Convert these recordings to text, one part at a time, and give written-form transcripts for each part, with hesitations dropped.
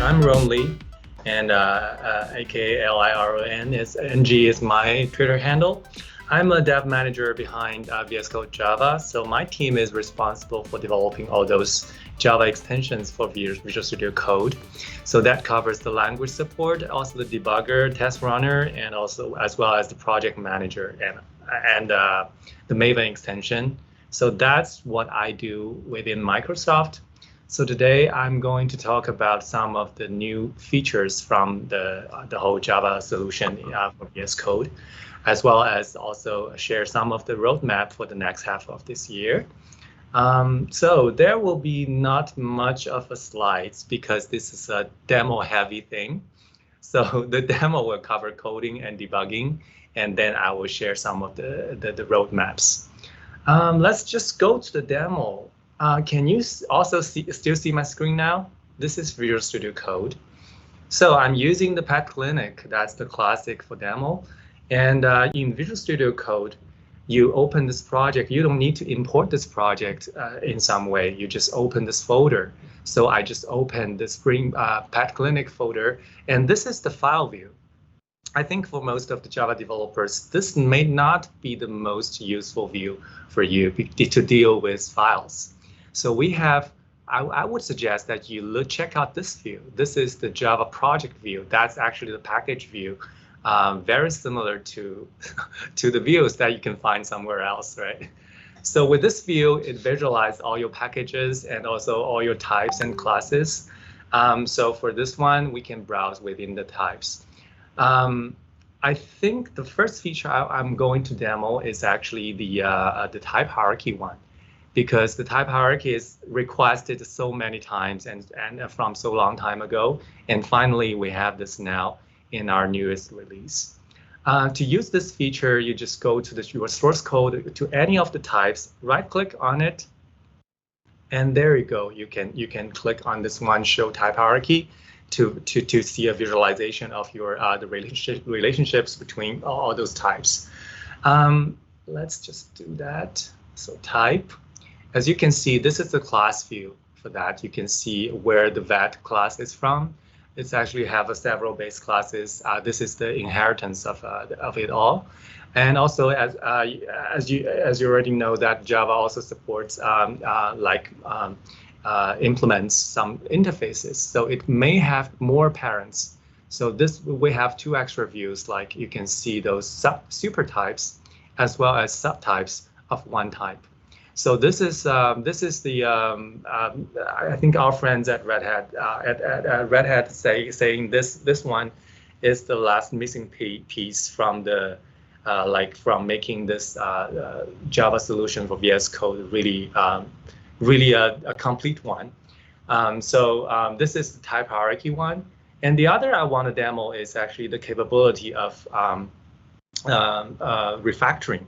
I'm Rory, and aka LIRON is NG is my Twitter handle. I'm a dev manager behind VS Code Java, so my team is responsible for developing all those Java extensions for Visual Studio Code. So that covers the language support, also the debugger, test runner, and also as well as the project manager and the Maven extension. So that's what I do within Microsoft. So today I'm going to talk about some of the new features from the whole Java solution for VS Code, as well as also share some of the roadmap for the next half of this year. So there will be not much of a slides because this is a demo heavy thing. So the demo will cover coding and debugging, and then I will share some of the roadmaps. Let's just go to the demo. Can you also still see my screen now? This is Visual Studio Code. So I'm using the Pet Clinic, that's the classic for demo. And in Visual Studio Code, you open this project. You don't need to import this project in some way. You just open this folder. So I just opened the Spring Pet Clinic folder, and this is the file view. I think for most of the Java developers, this may not be the most useful view for you to deal with files. So we have, I would suggest that you check out this view. This is the Java project view. That's actually the package view, very similar to the views that you can find somewhere else, right? So with this view, it visualizes all your packages and also all your types and classes. So for this one, we can browse within the types. I think the first feature I'm going to demo is actually the type hierarchy one, because the type hierarchy is requested so many times and from so long time ago. And finally, we have this now in our newest release. To use this feature, you just go to your source code to any of the types, right click on it, and there you go. You can click on this one, show type hierarchy, to see a visualization of your the relationships between all those types. Let's just do that. So type. As you can see, this is the class view for that. You can see where the vet class is from. It's actually have several base classes. This is the inheritance of it all. And also, as you already know, that Java also supports implements some interfaces. So it may have more parents. So we have two extra views, like you can see those super types as well as subtypes of one type. So this is the I think our friends at Red Hat Red Hat saying this one is the last missing piece from the from making this Java solution for VS Code really a complete one. This is the type hierarchy one, and the other I want to demo is actually the capability of refactoring.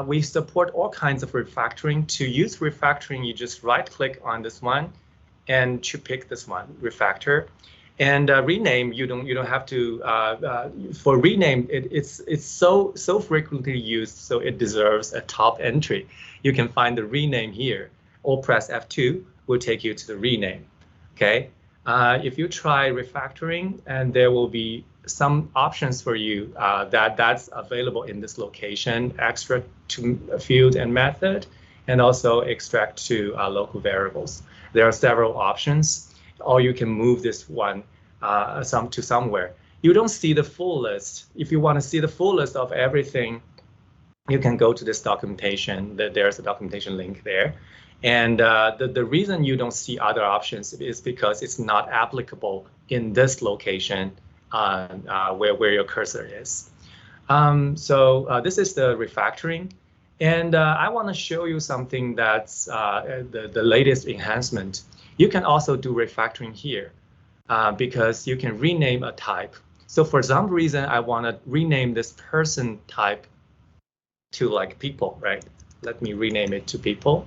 We support all kinds of refactoring. To use refactoring, you just right-click on this one, and to pick this one, refactor, and rename. You don't have to for rename. It's so frequently used, so it deserves a top entry. You can find the rename here, or press F2 will take you to the rename. Okay. If you try refactoring, and there will be some options for you that's available in this location: extract to field and method, and also extract to local variables. There are several options, or you can move this one to somewhere. You don't see the full list. If you want to see the full list of everything, you can go to this documentation. There's a documentation link there. And the reason you don't see other options is because it's not applicable in this location where your cursor is. This is the refactoring. And I want to show you something that's the latest enhancement. You can also do refactoring here because you can rename a type. So for some reason, I want to rename this person type to like people, right? Let me rename it to people.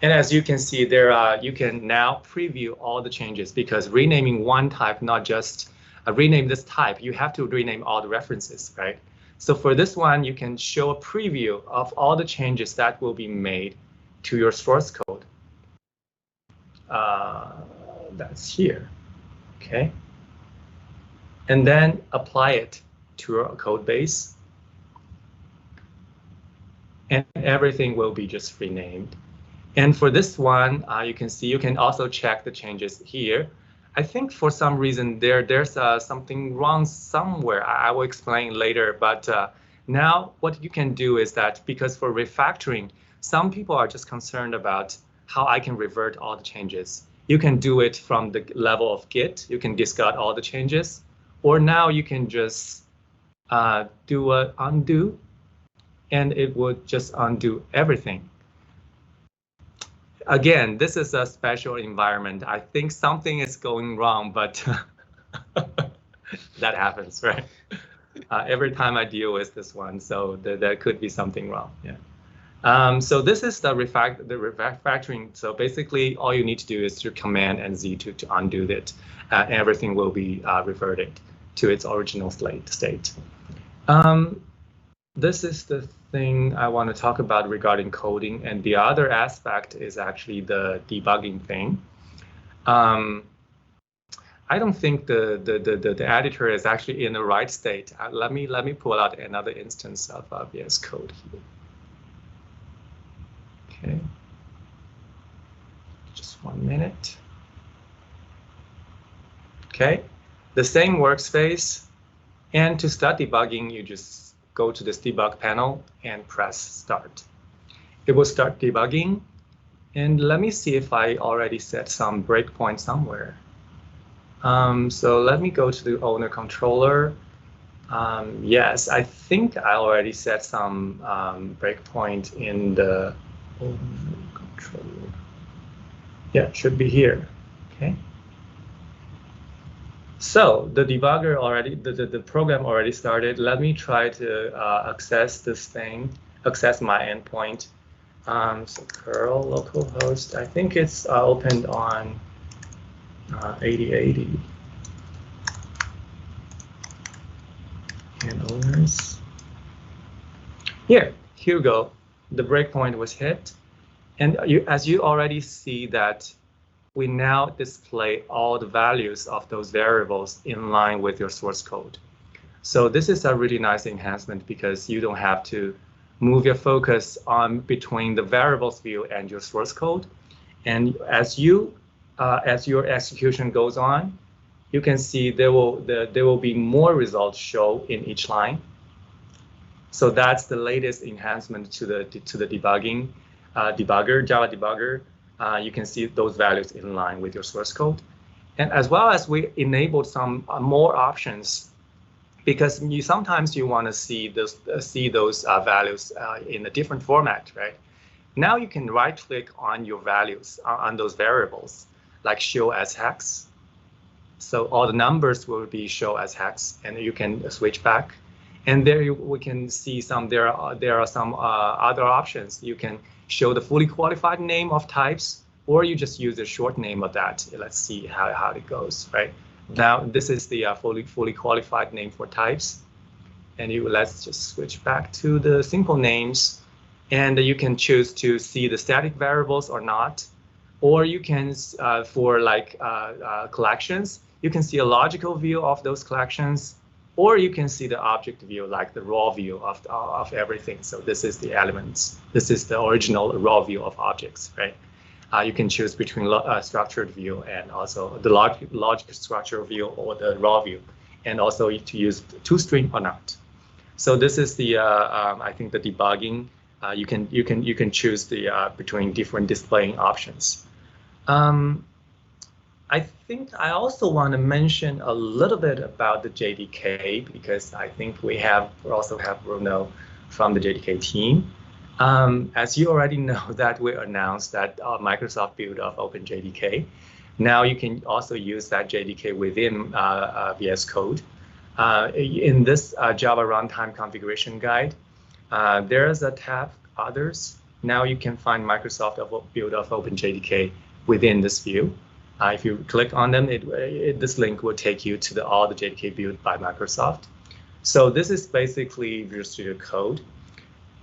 And as you can see, you can now preview all the changes, because renaming one type, not just rename this type, you have to rename all the references, right? So for this one, you can show a preview of all the changes that will be made to your source code. that's here, okay? And then apply it to a code base. And everything will be just renamed. And for this one, you can see, you can also check the changes here. I think for some reason there's something wrong somewhere. I will explain later, but now what you can do is that, because for refactoring, some people are just concerned about how I can revert all the changes. You can do it from the level of Git. You can discard all the changes, or now you can just do an undo, and it would just undo everything. Again, this is a special environment. I think something is going wrong, but that happens, right? Every time I deal with this one, so there could be something wrong. Yeah. So this is the refactoring. So basically, all you need to do is to Command and Z to undo it. Everything will be reverted to its original state. This is the thing I want to talk about regarding coding, and the other aspect is actually the debugging thing. I don't think the editor is actually in the right state. Let me pull out another instance of VS Code here. Okay, just 1 minute. Okay, the same workspace, and to start debugging, you just go to this debug panel and press start. It will start debugging. And let me see if I already set some breakpoint somewhere. So let me go to the owner controller. Yes, I think I already set some breakpoint in the owner controller. Yeah, it should be here. Okay. So the debugger already, the program already started. Let me try to access this thing, access my endpoint. So curl localhost, I think it's opened on 8080. And owners. Here you go. The breakpoint was hit. And as you already see that we now display all the values of those variables in line with your source code. So this is a really nice enhancement because you don't have to move your focus on between the variables view and your source code. And as your execution goes on, you can see there will be more results show in each line. So that's the latest enhancement to the debugging debugger, Java debugger. You can see those values in line with your source code. And as well as we enabled some more options, because sometimes you want to see those values in a different format, right? Now you can right-click on your values, on those variables, like show as hex. So all the numbers will be show as hex, and you can switch back. And there we can see there are some other options. You can show the fully qualified name of types, or you just use the short name of that. Let's see how it goes, right? Now this is the fully qualified name for types, and let's just switch back to the simple names, and you can choose to see the static variables or not, or you can for like collections, you can see a logical view of those collections, or you can see the object view, like the raw view of everything. So this is the elements. This is the original raw view of objects, right? You can choose between structured view and also the logic structure view or the raw view, and also to use toString or not. So this is the I think the debugging. You can choose the between different displaying options. I think I also want to mention a little bit about the JDK, because I think we also have Bruno from the JDK team. As you already know that we announced that Microsoft build of OpenJDK. Now you can also use that JDK within VS Code. In this Java runtime configuration guide, there's a tab, Others. Now you can find Microsoft build of OpenJDK within this view. If you click on them, this link will take you to all the JDK built by Microsoft. So this is basically Visual Studio Code.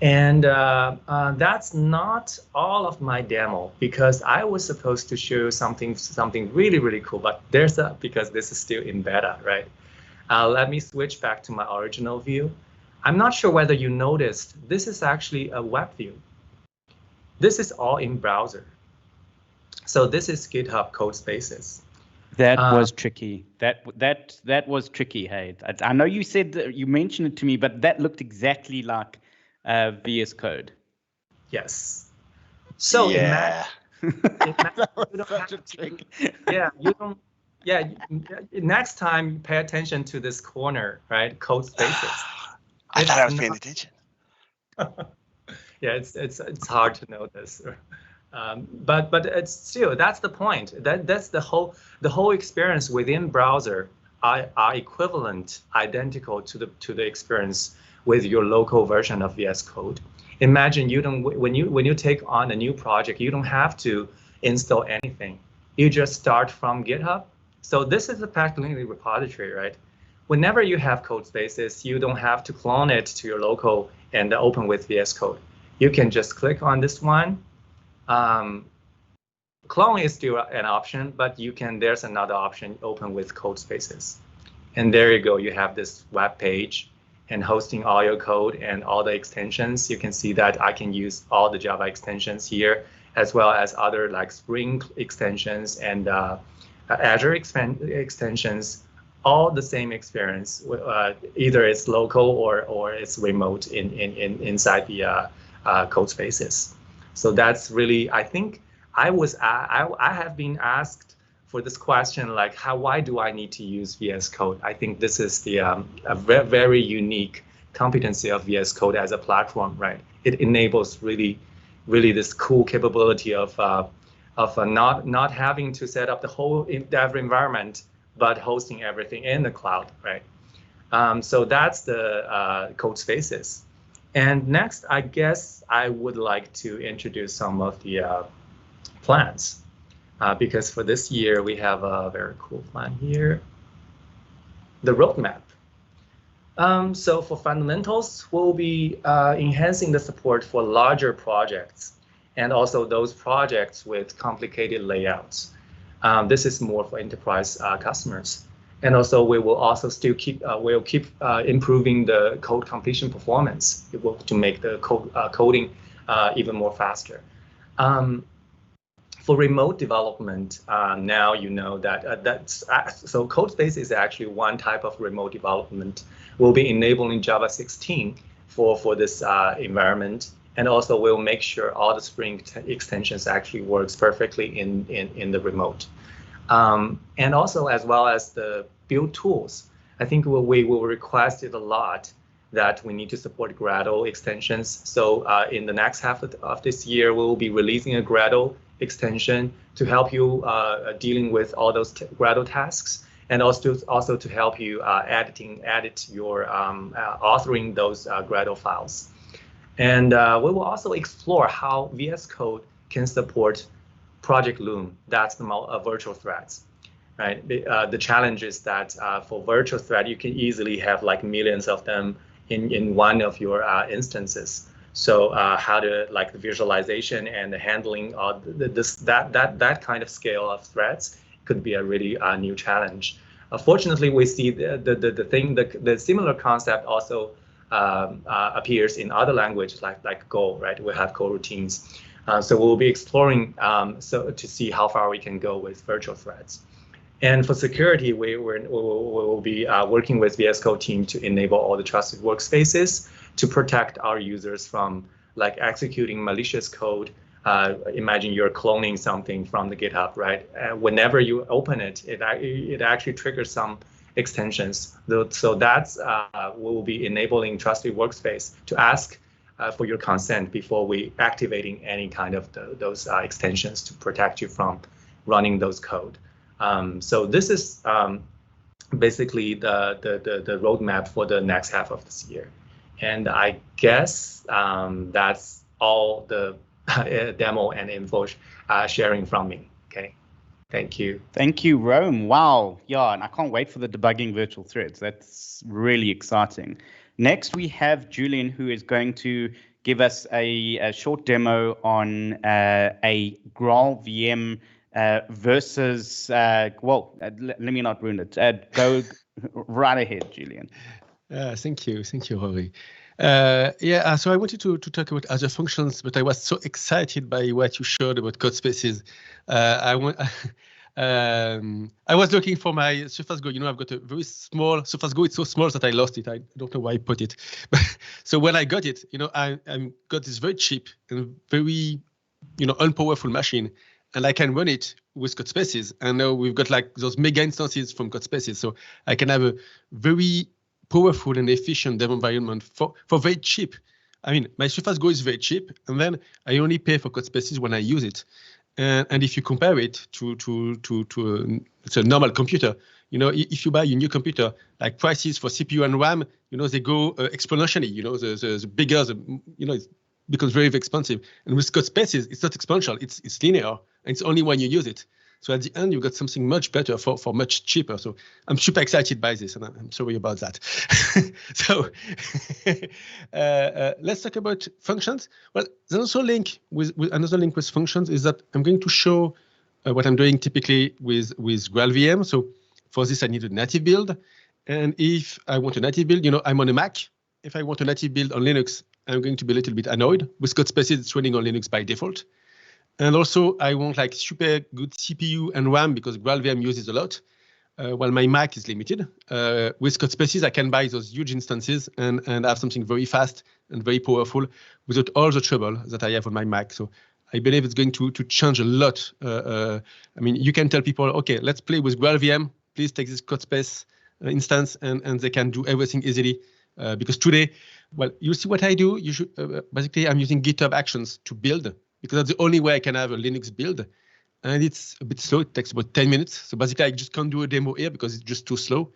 And that's not all of my demo because I was supposed to show something really, really cool, but because this is still in beta, right? Let me switch back to my original view. I'm not sure whether you noticed, this is actually a web view. This is all in browser. So this is GitHub Codespaces. That was tricky. That was tricky. Hey, I know you said that, you mentioned it to me, but that looked exactly like VS Code. Yes. So yeah. That was such a trick. Yeah, you don't. Yeah, next time pay attention to this corner, right? Codespaces. I thought I was paying attention. Yeah, it's hard to notice. But it's still, that's the point. That's the whole experience within browser are equivalent, identical to the experience with your local version of VS Code. Imagine you don't when you take on a new project, you don't have to install anything. You just start from GitHub. So this is a practically repository, right? Whenever you have Codespaces, you don't have to clone it to your local and open with VS Code. You can just click on this one. Clone is still an option, but there's another option, open with Codespaces. And there you go, you have this web page and hosting all your code and all the extensions. You can see that I can use all the Java extensions here, as well as other like Spring extensions and Azure extensions, all the same experience. Either it's local or it's remote inside the Codespaces. So that's really, I think I have been asked for this question, like why do I need to use VS Code? I think this is the a very unique competency of VS Code as a platform, right? It enables really this cool capability of not having to set up the whole dev environment, but hosting everything in the cloud, right? So that's the Codespaces. And next, I guess I would like to introduce some of the plans, because for this year, we have a very cool plan here, the roadmap. So for fundamentals, we'll be enhancing the support for larger projects and also those projects with complicated layouts. This is more for enterprise customers. And also, we will also still keep improving the code completion performance to make the coding even more faster. For remote development, now you know that so Codespace is actually one type of remote development. We'll be enabling Java 16 for this environment, and also we'll make sure all the Spring extensions actually works perfectly in the remote. And also, as well as the build tools, I think we will request it a lot that we need to support Gradle extensions. So in the next half of this year, we will be releasing a Gradle extension to help you dealing with all those Gradle tasks, and also to help you edit your authoring those Gradle files. And we will also explore how VS Code can support Project Loom. That's the virtual threads, right? The challenge is that for virtual thread, you can easily have like millions of them in one of your instances. So how to like the visualization and the handling of that kind of scale of threads could be a really new challenge. Fortunately, we see the similar concept also appears in other languages like Go, right? We have Go routines. So we'll be exploring to see how far we can go with virtual threads. And for security, we will be working with VS Code team to enable all the trusted workspaces to protect our users from like executing malicious code. Imagine you're cloning something from the GitHub, right? Whenever you open it, it actually triggers some extensions. So that's we'll be enabling trusted workspace to ask for your consent before we activating any kind of those extensions to protect you from running those code. So this is basically the roadmap for the next half of this year. And I guess that's all the demo and info sharing from me. Okay, thank you. Thank you, Rome. Wow, yeah, and I can't wait for the debugging virtual threads. That's really exciting. Next, we have Julien, who is going to give us a short demo on a GraalVM versus, let me not ruin it. Go right ahead, Julien. Thank you, Rory. So I wanted to talk about Azure Functions, but I was so excited by what you showed about Codespaces. I was looking for my Surface Go. I've got a very small Surface Go. It's so small that I lost it. I don't know where I put it. So when I got it, I got this very cheap and very, unpowerful machine, and I can run it with Codespaces. And now we've got like those mega instances from Codespaces, so I can have a very powerful and efficient dev environment for very cheap. I mean, my Surface Go is very cheap, and then I only pay for Codespaces when I use it. And if you compare it to a normal computer, if you buy a new computer, like prices for CPU and RAM, they go exponentially. The bigger, it becomes very, very expensive. And with Codespaces, it's not exponential; it's linear, and it's only when you use it. So at the end, you've got something much better for much cheaper. So I'm super excited by this, and I'm sorry about that. So let's talk about functions. Well, there's also a link with another link with functions is that I'm going to show what I'm doing typically with GraalVM. So for this, I need a native build. And if I want a native build, I'm on a Mac. If I want a native build on Linux, I'm going to be a little bit annoyed. With Codespaces, it's running on Linux by default. And also, I want like super good CPU and RAM because GraalVM uses a lot, while my Mac is limited. With Codespaces, I can buy those huge instances and have something very fast and very powerful without all the trouble that I have on my Mac. So I believe it's going to change a lot. You can tell people, okay, let's play with GraalVM. Please take this Codespace instance, and they can do everything easily. Because today, well, you see what I do. You should basically, I'm using GitHub Actions to build, because that's the only way I can have a Linux build. And it's a bit slow. It takes about 10 minutes. So basically, I just can't do a demo here because it's just too slow.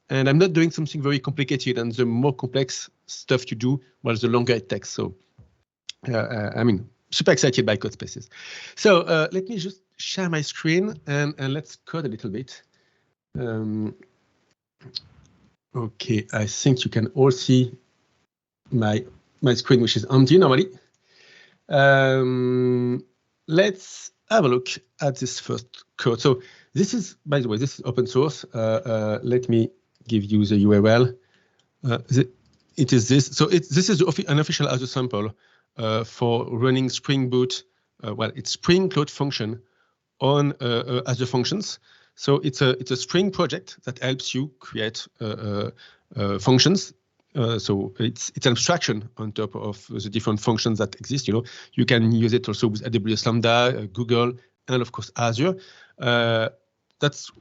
And I'm not doing something very complicated. And the more complex stuff you do, well, the longer it takes. So, super excited by Codespaces. So let me just share my screen and let's code a little bit. Okay, I think you can all see my screen, which is empty normally. Let's have a look at this first code. So this is, by the way, this is open source. Let me give you the URL. It is this. So this is an official Azure sample for running Spring Boot. It's Spring Cloud function on Azure Functions. So it's a Spring project that helps you create functions. So it's an abstraction on top of the different functions that exist. You can use it also with AWS Lambda, Google, and of course Azure. That's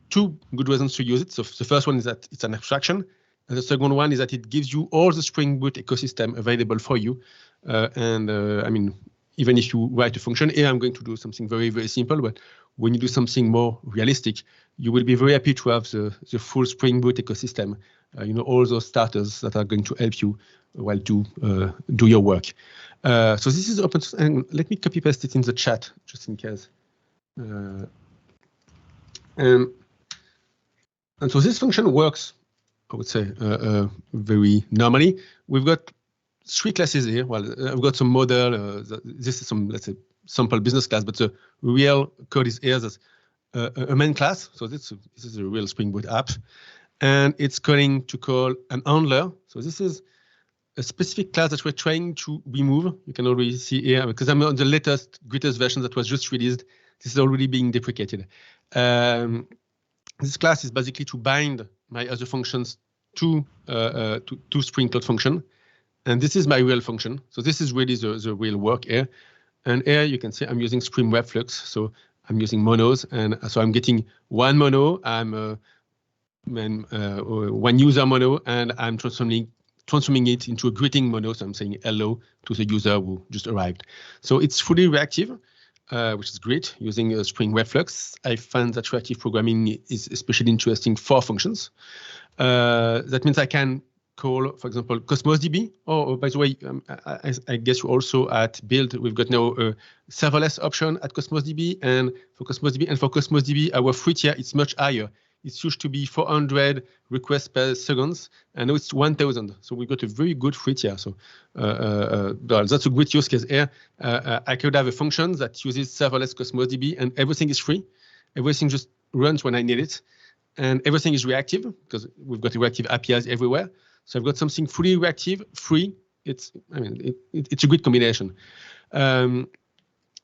two good reasons to use it. So the first one is that it's an abstraction, and the second one is that it gives you all the Spring Boot ecosystem available for you. Even if you write a function, here I'm going to do something very, very simple, but when you do something more realistic, you will be very happy to have the full Spring Boot ecosystem. All those starters that are going to help you while do your work. So this is open source, and let me copy paste it in the chat just in case. And so this function works, I would say, very normally. We've got three classes here. Well, I've got some model. This is some, let's say, sample business class, but the real code is here. There's a main class. So this is a real Spring Boot app. And it's going to call an handler. So this is a specific class that we're trying to remove. You can already see here, because I'm on the latest, greatest version that was just released. This is already being deprecated. This class is basically to bind my other functions to Spring Cloud function. And this is my real function. So this is really the real work here. And here you can see I'm using Spring Webflux. So I'm using monos. And so I'm getting one mono. I'm one user mono, and I'm transforming it into a greeting mono. So I'm saying hello to the user who just arrived. So it's fully reactive, which is great, using Spring Webflux. I find that reactive programming is especially interesting for functions. That means I can call, for example, Cosmos DB. Oh, by the way, I guess you also at build, we've got now a serverless option at Cosmos DB, and for Cosmos DB, our free tier, it's much higher. It used to be 400 requests per seconds, and now it's 1,000. So we've got a very good free tier. So that's a great use case here. I could have a function that uses serverless Cosmos DB, and everything is free. Everything just runs when I need it, and everything is reactive because we've got reactive APIs everywhere. So I've got something fully reactive, free. It's a good combination.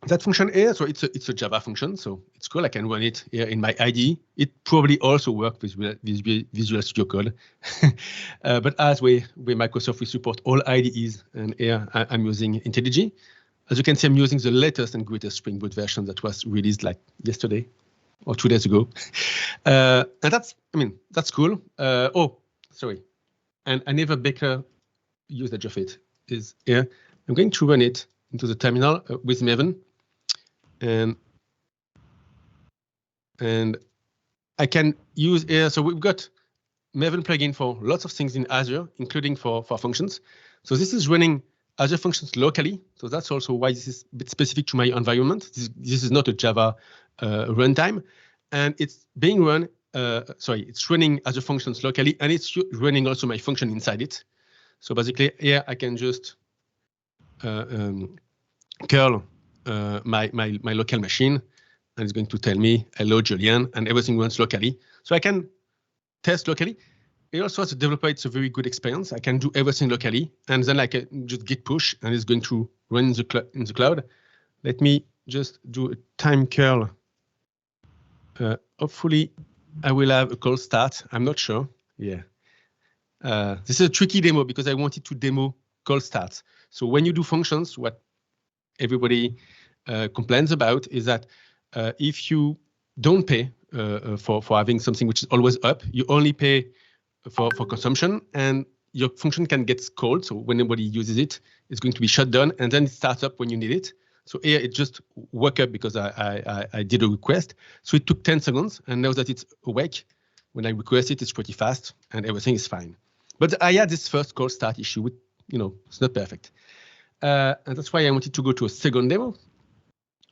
That function here, so it's a Java function, so it's cool. I can run it here in my IDE. It probably also works with Visual Studio Code, but as with Microsoft, we support all IDEs, and here I'm using IntelliJ. As you can see, I'm using the latest and greatest Spring Boot version that was released like yesterday or 2 days ago, and that's cool. Oh, sorry, and another better usage of it is here. I'm going to run it into the terminal with Maven, and I can use here. So we've got Maven plugin for lots of things in Azure, including for functions. So this is running Azure functions locally. So that's also why this is a bit specific to my environment. This is not a Java runtime, and it's being run. It's running Azure functions locally, and it's running also my function inside it. So basically, here I can just curl my local machine, and it's going to tell me hello Julien, and everything runs locally. So I can test locally. It also, as a developer, it's a very good experience. I can do everything locally, and then I can just git push, and it's going to run in the cloud. Let me just do a time curl. Hopefully, I will have a cold start. I'm not sure. Yeah. This is a tricky demo because I wanted to demo cold starts. So when you do functions, what everybody complains about is that if you don't pay for having something which is always up, you only pay for consumption, and your function can get cold. So when nobody uses it, it's going to be shut down, and then it starts up when you need it. So here it just woke up because I did a request. So it took 10 seconds, and now that it's awake, when I request it, it's pretty fast, and everything is fine. But I had this first cold start issue with, it's not perfect. And that's why I wanted to go to a second demo,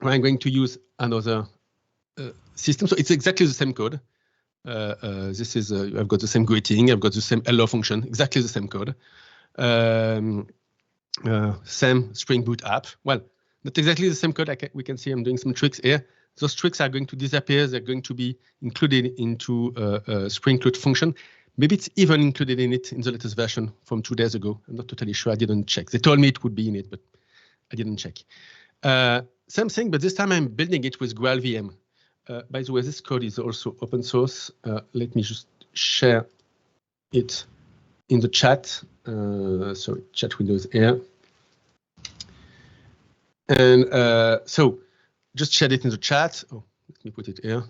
where I'm going to use another system. So it's exactly the same code. This is, I've got the same greeting, I've got the same hello function, exactly the same code. Same Spring Boot app. Well, not exactly the same code. We can see I'm doing some tricks here. Those tricks are going to disappear. They're going to be included into a Spring Cloud function. Maybe it's even included in it in the latest version from 2 days ago. I'm not totally sure. I didn't check. They told me it would be in it, but I didn't check. Same thing, but this time I'm building it with GraalVM. By the way, this code is also open source. Let me just share it in the chat. Sorry, chat window is here. And so just share it in the chat. Oh, let me put it here.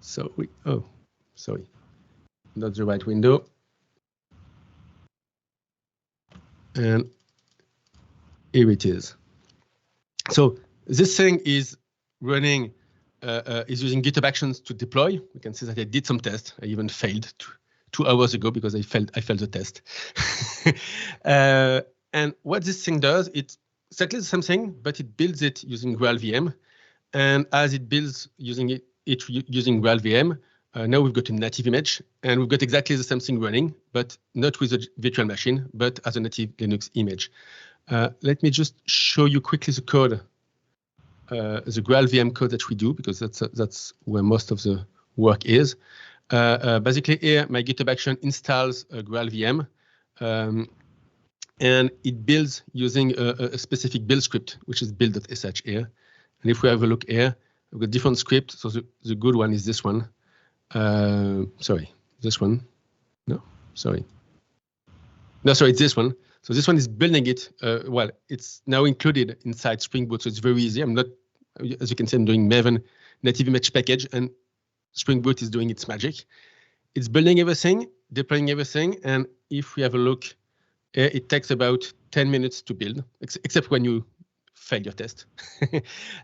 So sorry, not the right window. And here it is. So this thing is running, is using GitHub Actions to deploy. We can see that I did some tests. I even failed 2 hours ago because I failed the test. And what this thing does, it's exactly the same thing, but it builds it using GraalVM. And as it builds using using GraalVM, now we've got a native image, and we've got exactly the same thing running, but not with a virtual machine, but as a native Linux image. Let me just show you quickly the code, the GraalVM code that we do, because that's where most of the work is. Basically here, my GitHub action installs GraalVM, and it builds using a specific build script, which is build.sh here. And if we have a look here, we've got different scripts. So the good one is this one. Sorry, this one. No, sorry. No, sorry, it's this one. So this one is building it. Well, it's now included inside Spring Boot, so it's very easy. I'm not, as you can see, I'm doing Maven native image package, and Spring Boot is doing its magic. It's building everything, deploying everything, and if we have a look, it takes about 10 minutes to build, except when you fail your test.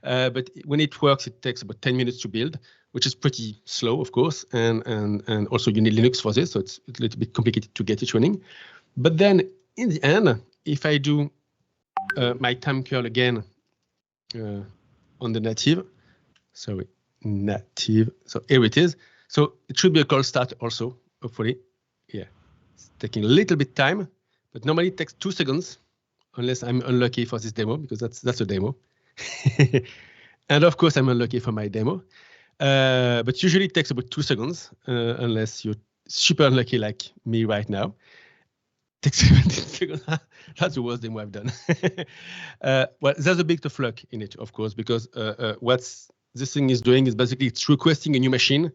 But when it works, it takes about 10 minutes to build, which is pretty slow, of course, and also you need Linux for this, so it's a little bit complicated to get it running. But then in the end, if I do my time curl again on the native, sorry, native, so here it is. So it should be a cold start also, hopefully. Yeah, it's taking a little bit time, but normally it takes 2 seconds, unless I'm unlucky for this demo, because that's a demo. And of course, I'm unlucky for my demo. But usually it takes about 2 seconds, unless you're super unlucky like me right now. It takes 17 seconds. That's the worst demo I've done. Well, there's a bit of luck in it, of course, because what this thing is doing is basically it's requesting a new machine,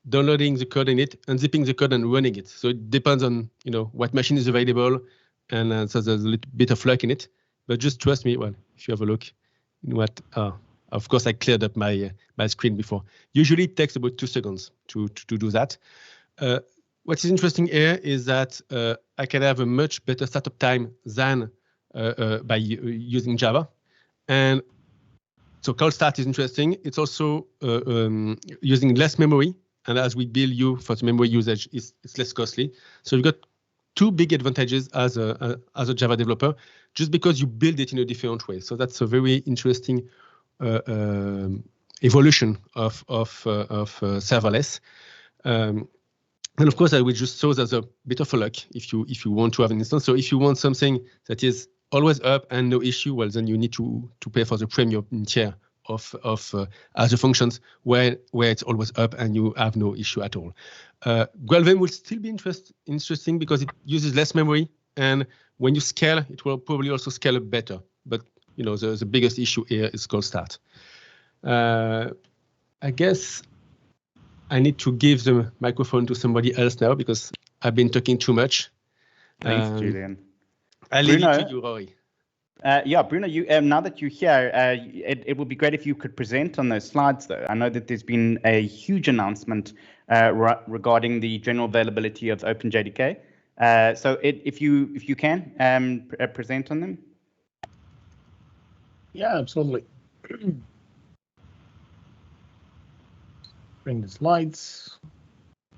downloading the code in it, unzipping the code and running it. So it depends on what machine is available, and so there's a little bit of luck in it. But just trust me. Well, if you have a look, what? Of course, I cleared up my screen before. Usually, it takes about 2 seconds to do that. What is interesting here is that I can have a much better startup time than by using Java, and so cold start is interesting. It's also using less memory, and as we bill you for the memory usage, it's less costly. So you've got 2 big advantages as a Java developer, just because you build it in a different way. So that's a very interesting evolution of serverless. And of course, I will just show there's a bit of a luck if you want to have an instance. So if you want something that is always up and no issue, well, then you need to pay for the premium tier of Azure Functions, where it's always up and you have no issue at all. GraalVM will still be interesting because it uses less memory, and when you scale, it will probably also scale up better. But the biggest issue here is cold start. I guess I need to give the microphone to somebody else now because I've been talking too much. Thanks, Julien. I'll leave it to you, Rory. Yeah, Bruno, you now that you're here, it would be great if you could present on those slides, though. I know that there's been a huge announcement regarding the general availability of OpenJDK. So if you can present on them. Yeah, absolutely. Bring the slides.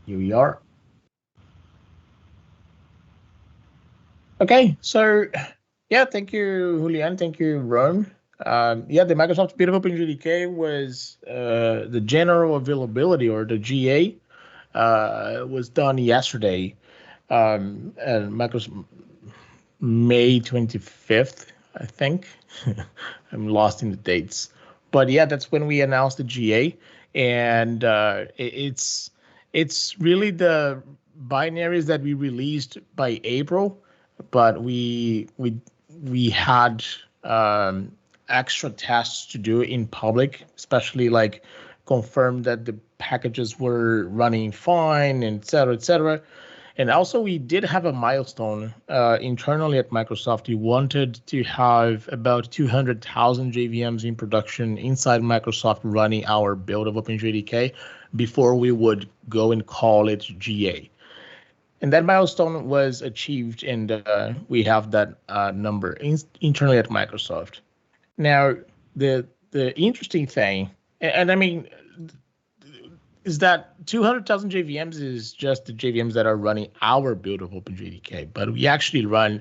Here we are. Okay, so yeah, thank you, Julien. Thank you, Rome. Yeah, the Microsoft Bit of OpenJDK was the general availability, or the GA, was done yesterday, and Microsoft May 25th, I think. I'm lost in the dates, but yeah, that's when we announced the GA, and it's really the binaries that we released by April, but we had extra tests to do in public, especially like confirm that the packages were running fine, et cetera, et cetera. And also we did have a milestone internally at Microsoft. We wanted to have about 200,000 JVMs in production inside Microsoft running our build of OpenJDK before we would go and call it GA. And that milestone was achieved, and we have that number internally at Microsoft. Now, the interesting thing, and I mean, is that 200,000 JVMs is just the JVMs that are running our build of OpenJDK, but we actually run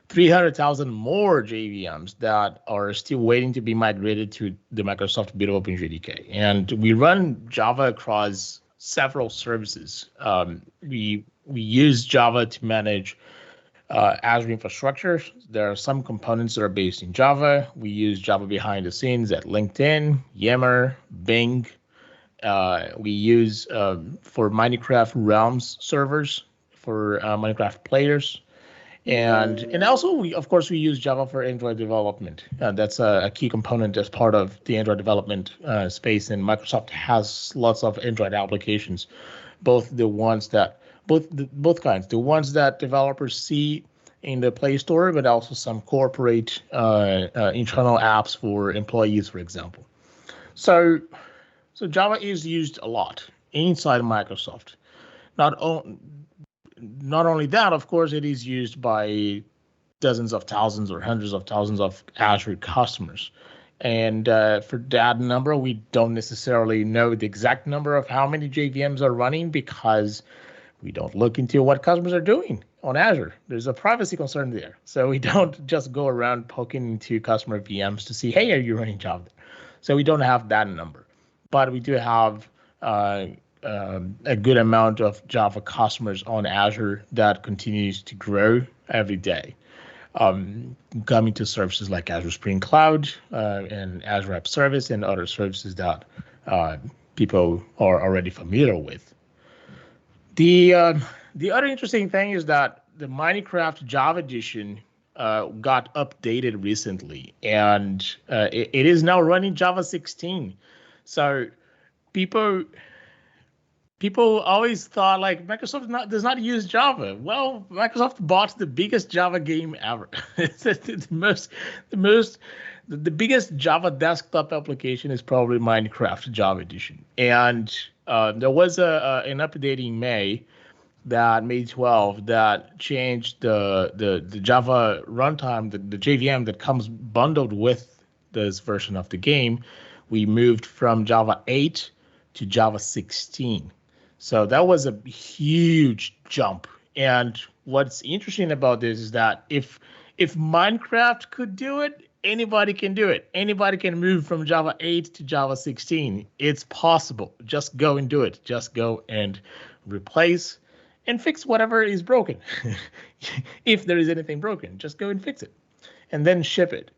300,000 more JVMs that are still waiting to be migrated to the Microsoft build of OpenJDK. And we run Java across several services. We use Java to manage Azure infrastructure. There are some components that are based in Java. We use Java behind the scenes at LinkedIn, Yammer, Bing. We use for Minecraft Realms servers for Minecraft players, and also we use Java for Android development. That's a key component as part of the Android development space, and Microsoft has lots of Android applications, both kinds, the ones that developers see in the Play Store, but also some corporate internal apps for employees, for example. So Java is used a lot inside Microsoft. Not only that, of course, it is used by dozens of thousands or hundreds of thousands of Azure customers. And for that number, we don't necessarily know the exact number of how many JVMs are running because we don't look into what customers are doing on Azure. There's a privacy concern there. So we don't just go around poking into customer VMs to see, hey, are you running Java? So we don't have that number. But we do have a good amount of Java customers on Azure that continues to grow every day. Coming to services like Azure Spring Cloud and Azure App Service and other services that people are already familiar with. The other interesting thing is that the Minecraft Java edition got updated recently, and it is now running Java 16. So people always thought like Microsoft does not use Java. Well, Microsoft bought the biggest Java game ever. It's the biggest Java desktop application is probably Minecraft Java edition. And there was an update in May 12 that changed the Java runtime, the JVM that comes bundled with this version of the game. We moved from Java 8 to Java 16. So that was a huge jump. And what's interesting about this is that if Minecraft could do it, anybody can do it. Anybody can move from Java 8 to Java 16. It's possible. Just go and do it. Just go and replace and fix whatever is broken. If there is anything broken, just go and fix it and then ship it.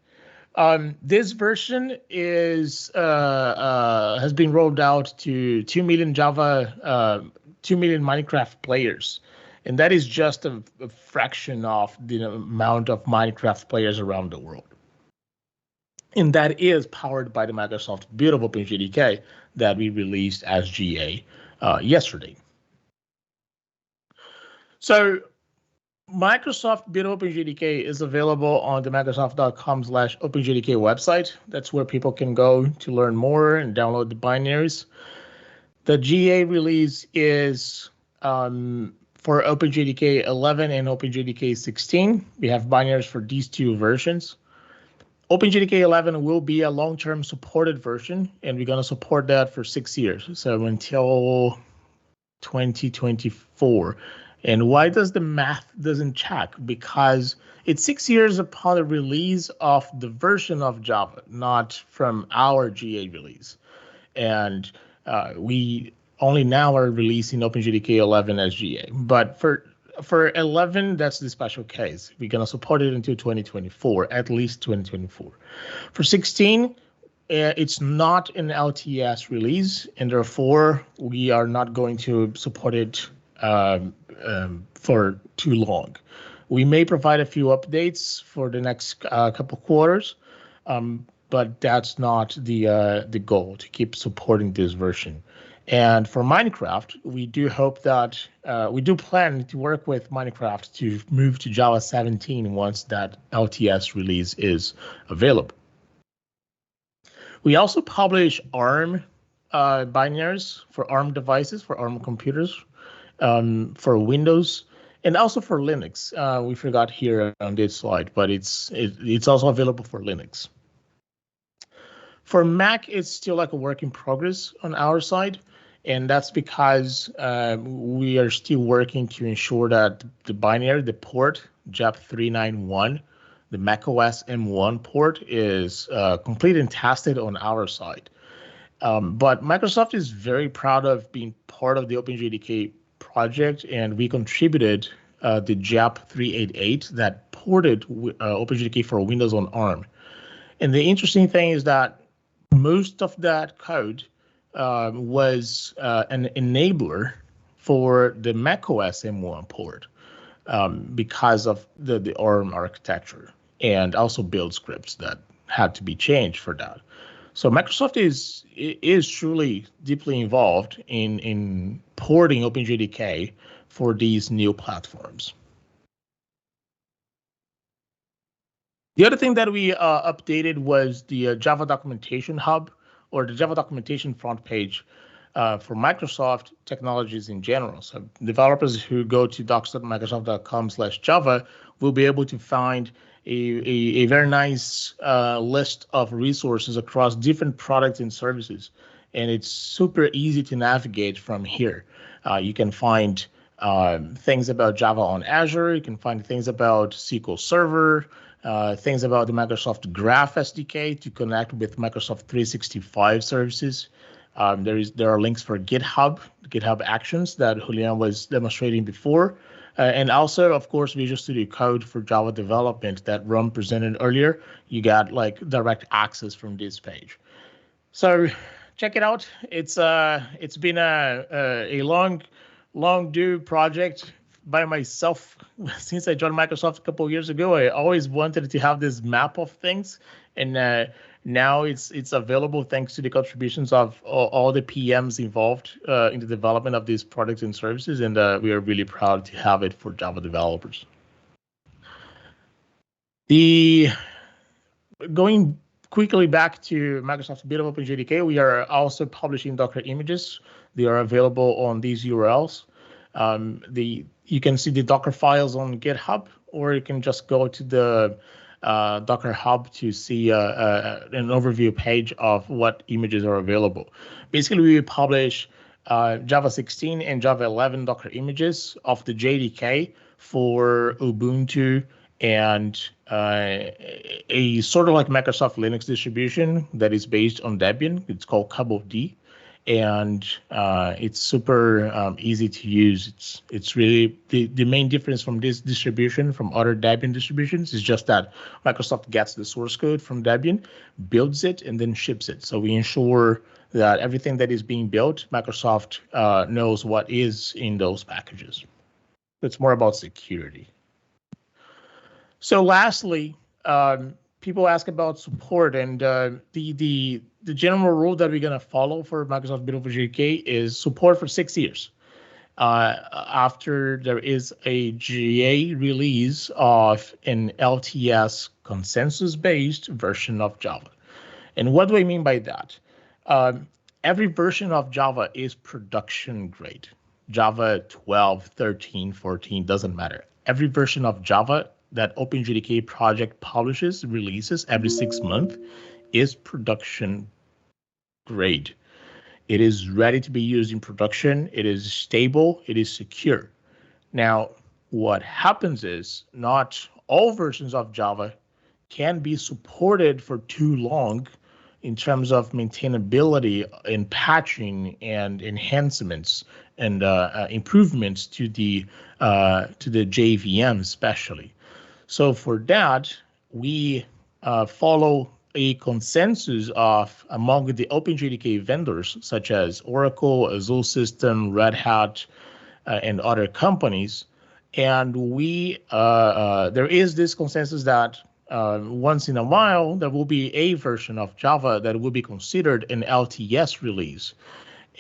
This version is has been rolled out to 2 million Minecraft players, and that is just a fraction of the amount of Minecraft players around the world. And that is powered by the Microsoft build of OpenJDK that we released as GA yesterday. So Microsoft build OpenJDK is available on the Microsoft.com/OpenJDK website. That's where people can go to learn more and download the binaries. The GA release is for OpenJDK 11 and OpenJDK 16. We have binaries for these two versions. OpenJDK 11 will be a long-term supported version, and we're going to support that for 6 years, so until 2024. And why does the math doesn't check? Because it's 6 years upon the release of the version of Java, not from our GA release. And we only now are releasing OpenJDK 11 as GA. But for 11, that's the special case. We're going to support it until 2024, at least 2024. For 16, it's not an LTS release, and therefore we are not going to support it for too long. We may provide a few updates for the next couple quarters, but that's not the goal, to keep supporting this version. And for Minecraft, we do hope that we do plan to work with Minecraft to move to Java 17 once that LTS release is available. We also publish ARM binaries for ARM devices, for ARM computers, for Windows, and also for Linux. We forgot here on this slide, but it's also available for Linux. For Mac, it's still like a work in progress on our side, and that's because we are still working to ensure that the binary, the port JEP391, the macOS M1 port is complete and tested on our side. But Microsoft is very proud of being part of the OpenJDK project, and we contributed the JEP388 that ported OpenJDK for Windows on ARM. And the interesting thing is that most of that code was an enabler for the macOS M1 port because of the ARM architecture, and also build scripts that had to be changed for that. So Microsoft is truly deeply involved in porting OpenJDK for these new platforms. The other thing that we updated was the Java Documentation Hub, or the Java Documentation front page for Microsoft technologies in general. So developers who go to docs.microsoft.com/Java will be able to find a very nice list of resources across different products and services. And it's super easy to navigate from here. You can find things about Java on Azure. You can find things about SQL Server, things about the Microsoft Graph SDK to connect with Microsoft 365 services. There are links for GitHub Actions that Julien was demonstrating before. And also, of course, Visual Studio Code for Java development that Ron presented earlier. You got like direct access from this page. So check it out. It's been a long due project by myself since I joined Microsoft a couple of years ago. I always wanted to have this map of things, and now it's available thanks to the contributions of all the PMs involved in the development of these products and services, and we are really proud to have it for Java developers. Going quickly back to Microsoft's bit of OpenJDK, we are also publishing Docker images. They are available on these URLs. You can see the Docker files on GitHub, or you can just go to the Docker Hub to see an overview page of what images are available. Basically, we publish Java 16 and Java 11 Docker images of the JDK for Ubuntu and a sort of like Microsoft Linux distribution that is based on Debian. It's called CubOD. And it's super easy to use. It's really the main difference from this distribution from other Debian distributions is just that Microsoft gets the source code from Debian, builds it, and then ships it. So we ensure that everything that is being built, Microsoft knows what is in those packages. It's more about security. So lastly, people ask about support, and the general rule that we're going to follow for Microsoft Bit of OpenJDK is support for 6 years. After there is a GA release of an LTS consensus-based version of Java. And what do I mean by that? Every version of Java is production grade. Java 12, 13, 14, doesn't matter. Every version of Java that OpenJDK project publishes, releases every 6 months is production grade. It is ready to be used in production. It is stable. It is secure. Now, what happens is not all versions of Java can be supported for too long in terms of maintainability and patching and enhancements and improvements to the JVM especially. So for that, we follow a consensus of among the OpenJDK vendors, such as Oracle, Azure System, Red Hat, and other companies. And we there is this consensus that once in a while, there will be a version of Java that will be considered an LTS release.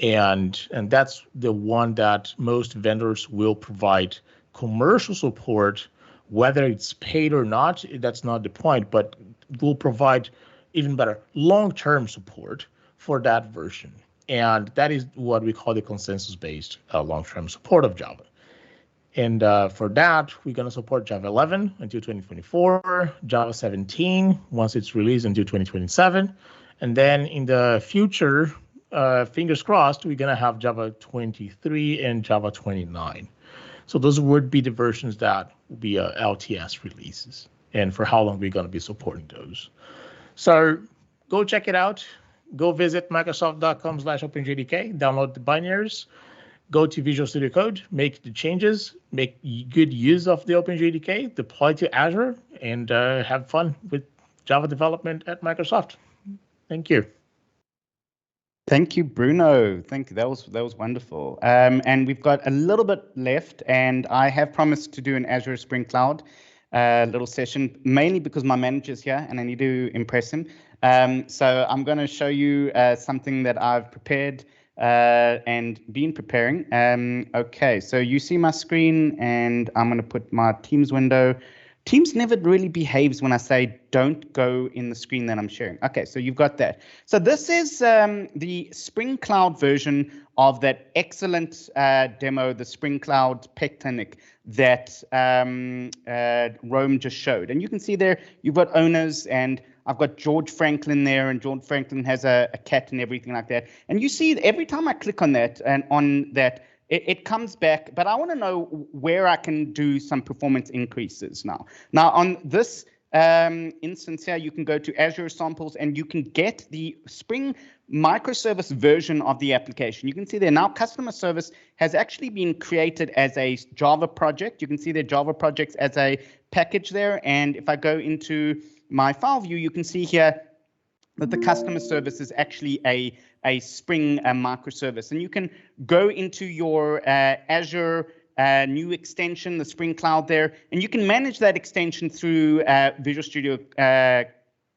And that's the one that most vendors will provide commercial support, whether it's paid or not, that's not the point, but will provide even better long-term support for that version. And that is what we call the consensus-based long-term support of Java. And for that, we're going to support Java 11 until 2024, Java 17 once it's released until 2027. And then in the future, fingers crossed, we're going to have Java 23 and Java 29. So those would be the versions that will be LTS releases, and for how long we're going to be supporting those. So go check it out. Go visit Microsoft.com/OpenJDK, download the binaries, go to Visual Studio Code, make the changes, make good use of the OpenJDK, deploy to Azure, and have fun with Java development at Microsoft. Thank you. Thank you, Bruno. Thank you. That was wonderful. And we've got a little bit left, and I have promised to do an Azure Spring Cloud little session, mainly because my manager's here and I need to impress him. So I'm going to show you something that I've prepared and been preparing. Okay, so you see my screen, and I'm going to put my Teams window. Teams never really behaves when I say don't go in the screen that I'm sharing. Okay, so you've got that. So this is the Spring Cloud version of that excellent demo, the Spring Cloud Pet Clinic that Rome just showed. And you can see there, you've got owners, and I've got George Franklin there, and George Franklin has a cat and everything like that. And you see every time I click on that, it comes back, but I want to know where I can do some performance increases now. Now on this instance here, you can go to Azure Samples and you can get the Spring microservice version of the application. You can see there now customer service has actually been created as a Java project. You can see the Java projects as a package there. And if I go into my file view, you can see here that the customer service is actually a Spring microservice. And you can go into your Azure new extension, the Spring Cloud there, and you can manage that extension through Visual Studio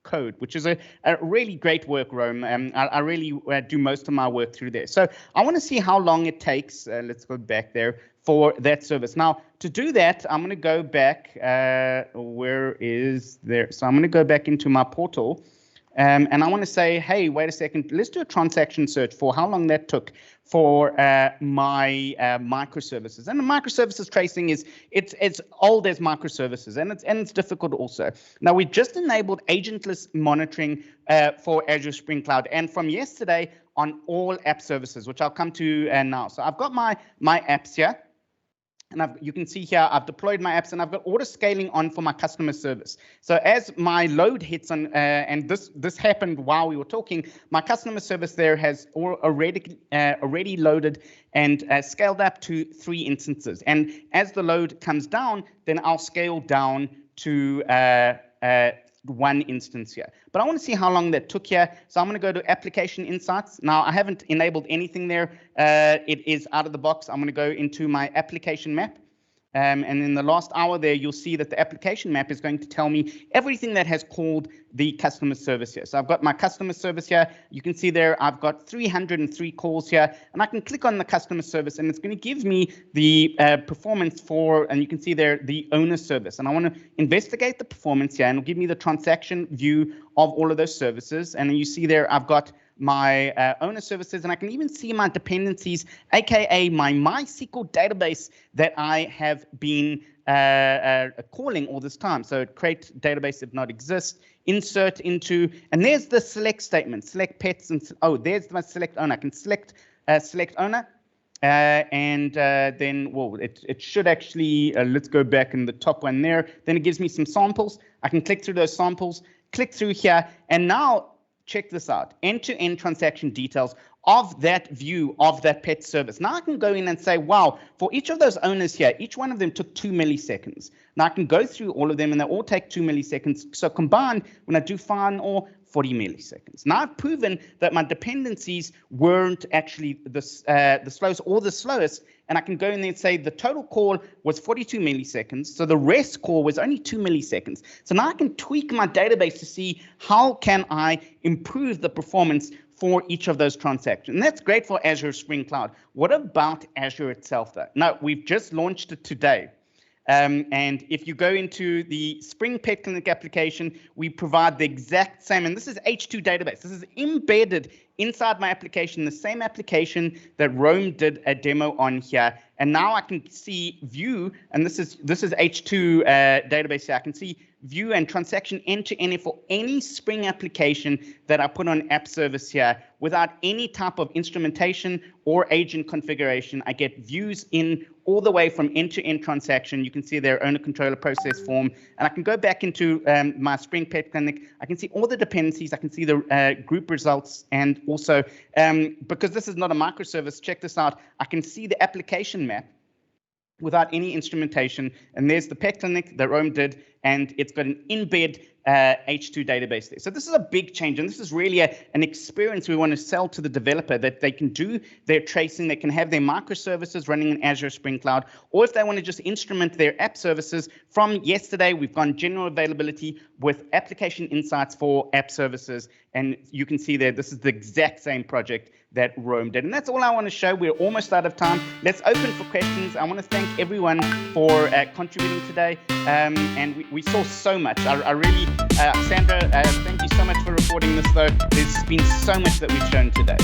Code, which is a really great work, Rome. I really do most of my work through there. So I want to see how long it takes. Let's go back there for that service. Now, to do that, I'm going to go back. Where is there? So I'm going to go back into my portal. And I want to say, hey, wait a second, let's do a transaction search for how long that took for my microservices. And the microservices tracing is, it's old as microservices, and it's difficult also. Now, we've just enabled agentless monitoring for Azure Spring Cloud, and from yesterday on all app services, which I'll come to now. So I've got my apps here. And you can see here, I've deployed my apps and I've got auto scaling on for my customer service. So as my load hits on, and this happened while we were talking, my customer service there has already loaded and scaled up to 3 instances. And as the load comes down, then I'll scale down to 1 instance here. But I want to see how long that took here. So I'm going to go to Application Insights. Now, I haven't enabled anything there. It is out of the box. I'm going to go into my application map. And in the last hour there, you'll see that the application map is going to tell me everything that has called the customer service here. So I've got my customer service here. You can see there, I've got 303 calls here, and I can click on the customer service and it's going to give me the performance for, and you can see there, the owner service. And I want to investigate the performance here and it'll give me the transaction view of all of those services. And you see there, I've got my owner services, and I can even see my dependencies, aka my MySQL database that I have been calling all this time. So create database if not exist, insert into, and there's the select statement, select pets, and there's my select owner. I can select owner, and then, well, it should actually, let's go back in the top one there. Then it gives me some samples. I can click through those samples, click through here, and now check this out, end-to-end transaction details of that view of that pet service. Now I can go in and say, wow, for each of those owners here, each one of them took 2 milliseconds. Now I can go through all of them and they all take 2 milliseconds. So combined, when I do fine or 40 milliseconds. Now I've proven that my dependencies weren't actually the slowest or the slowest, and I can go in there and say the total call was 42 milliseconds, so the rest call was only 2 milliseconds. So now I can tweak my database to see how can I improve the performance for each of those transactions. And that's great for Azure Spring Cloud. What about Azure itself though? No, we've just launched it today. And if you go into the Spring Pet Clinic application, we provide the exact same, and this is H2 database. This is embedded inside my application, the same application that Rome did a demo on here. And now I can see view, and this is H2 database here. I can see view and transaction end-to-end for any Spring application that I put on app service here without any type of instrumentation or agent configuration. I get views in all the way from end-to-end transaction. You can see their owner controller process form, and I can go back into my Spring Pet Clinic. I can see all the dependencies. I can see the group results, and also because this is not a microservice, check this out. I can see the application map without any instrumentation, and there's the Pet Clinic that Rome did, and it's got an embed H2 database there. So this is a big change, and this is really an experience we want to sell to the developer, that they can do their tracing, they can have their microservices running in Azure Spring Cloud, or if they want to just instrument their app services. From yesterday, we've gone general availability with application insights for app services, and you can see there, this is the exact same project that Rome did. And that's all I want to show. We're almost out of time. Let's open for questions. I want to thank everyone for contributing today. And we saw so much. I really, Sandra, thank you so much for recording this though. There's been so much that we've shown today.